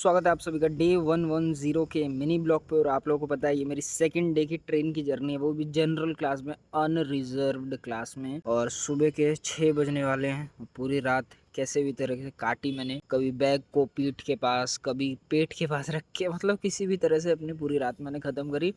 स्वागत है आप सभी का डे 110 के मिनी ब्लॉग पे। और आप लोगों को पता है ये मेरी सेकंड डे की ट्रेन की जर्नी है, वो भी जनरल क्लास में, अनरिजर्व्ड क्लास में। और सुबह के 6 बजने वाले हैं। पूरी रात कैसे भी तरह से काटी मैंने, कभी बैग को पीठ के पास, कभी पेट के पास रख के, मतलब किसी भी तरह से अपनी पूरी रात मैंने ख़त्म करी।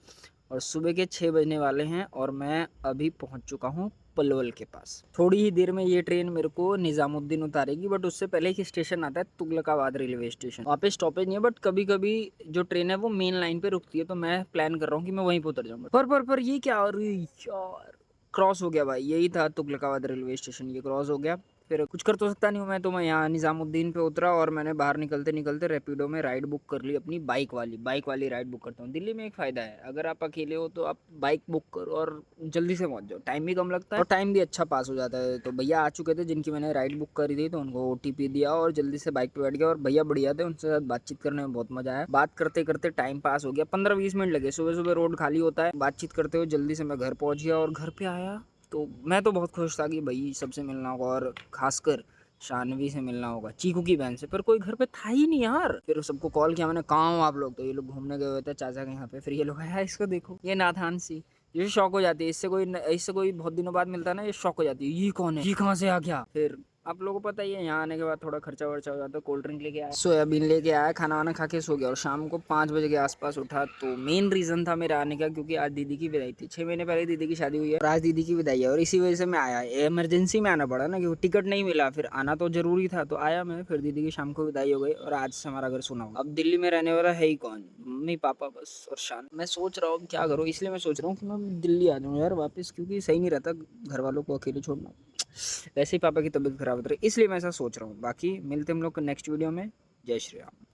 और सुबह के 6 बजने वाले हैं और मैं अभी पहुंच चुका हूं पलवल के पास। थोड़ी ही देर में ये ट्रेन मेरे को निजामुद्दीन उतारेगी, बट उससे पहले एक स्टेशन आता है तुगलकाबाद रेलवे स्टेशन। वहाँ पे स्टॉपेज नहीं है, बट कभी कभी जो ट्रेन है वो मेन लाइन पे रुकती है, तो मैं प्लान कर रहा हूँ कि मैं वहीं पे उतर जाऊंगा। पर ये क्या, अरे यार क्रॉस हो गया भाई, यही था तुगलकाबाद रेलवे स्टेशन, ये क्रॉस हो गया। फिर कुछ कर तो सकता नहीं हूँ मैं, तो मैं यहाँ निजामुद्दीन पे उतरा और मैंने बाहर निकलते निकलते रैपिडो में राइड बुक कर ली, अपनी बाइक वाली राइड बुक करता हूँ। दिल्ली में एक फ़ायदा है, अगर आप अकेले हो तो आप बाइक बुक करो और जल्दी से पहुँच जाओ, टाइम भी कम लगता है और टाइम भी अच्छा पास हो जाता है। तो भैया आ चुके थे जिनकी मैंने राइड बुक करी थी, तो उनको OTP दिया और जल्दी से बाइक पे बैठ गया। और भैया बढ़िया थे, उनसे साथ बातचीत करने में बहुत मजा आया। बात करते करते टाइम पास हो गया, 15-20 मिनट लगे। सुबह सुबह रोड खाली होता है, बातचीत करते हुए जल्दी से मैं घर पहुँच गया। और घर पे आया तो मैं तो बहुत खुश था कि भाई सबसे मिलना होगा, और खासकर शानवी से मिलना होगा, चीकू की बहन से। पर कोई घर पे था ही नहीं यार। फिर सबको कॉल किया मैंने, कहाँ हो आप लोग? तो ये लोग घूमने गए हुए थे चाचा के यहाँ पे। फिर ये लोग आया, इसको देखो, ये नाथान सी, ये शौक हो जाती है, इससे कोई बहुत दिनों बाद मिलता है ना, ये शौक हो जाती है, ये कौन है, ये कहाँ से आ गया। फिर आप लोगों को पता ही है, यहाँ आने के बाद थोड़ा खर्चा वर्चा हो जाता है। कोल्ड ड्रिंक लेके आया, सोयाबीन लेके आया, खाना वाना खा के सो गया। और शाम को 5 बजे के आसपास उठा। तो मेन रीजन था मेरा आने का, क्योंकि आज दीदी की विदाई थी। 6 महीने पहले दीदी की शादी हुई है और आज दीदी की विदाई है, और इसी वजह से मैं आया। इमरजेंसी में आना पड़ा ना, क्योंकि टिकट नहीं मिला, फिर आना तो जरूरी था, तो आया मैं। फिर दीदी की शाम को विदाई हो गई और आज से हमारा घर सुना हुआ। अब दिल्ली में रहने वाला है ही कौन, मम्मी पापा बस और शान। मैं सोच रहा हूँ क्या करूँ, इसलिए मैं सोच रहा हूँ कि मैं दिल्ली आ जाऊँ यार वापस, क्योंकि सही नहीं रहता घर वालों को अकेले छोड़ना। वैसे ही पापा की तबीयत खराब हो रही है, इसलिए मैं ऐसा सोच रहा हूँ। बाकी मिलते हम लोग नेक्स्ट वीडियो में। जय श्री राम।